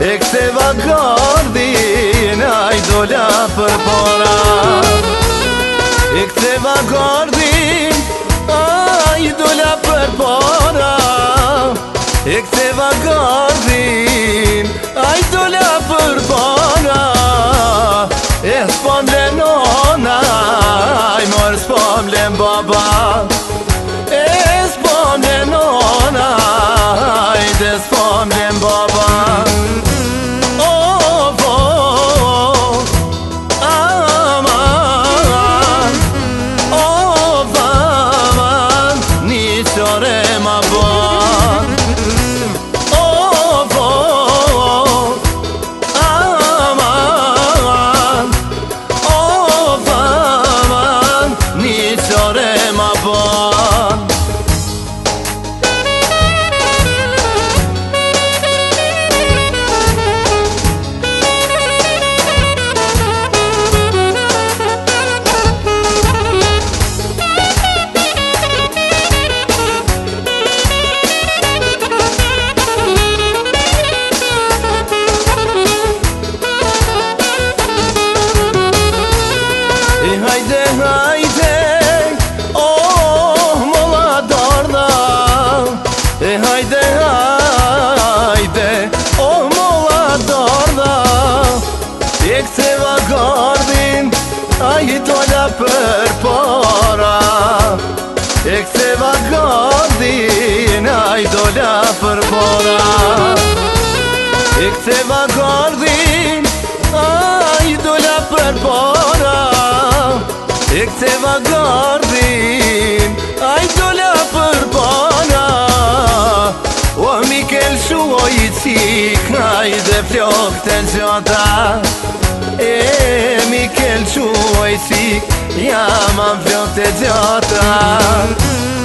E ktheva gardin, aj dola për para. E ktheva gardin, aj dola për para. E ktheva gardin, aj dola për para. E s'pam le nona, aj mor s'pam le baba. E s'pam le nona, aj de s'pam le baba. Hajde, hajde, oh, molla darda. Hajde, hajde, oh, molla darda. E ktheva gardin, aj dola për para. E ktheva gardin, aj dola për para. E ktheva gardin, aj dola për para. E ktheva gardin, aj dola për para. O Mikel shuoj I cik, aj dhe flok të gjata. E Mikel shuoj cik, jam am flok të gjata.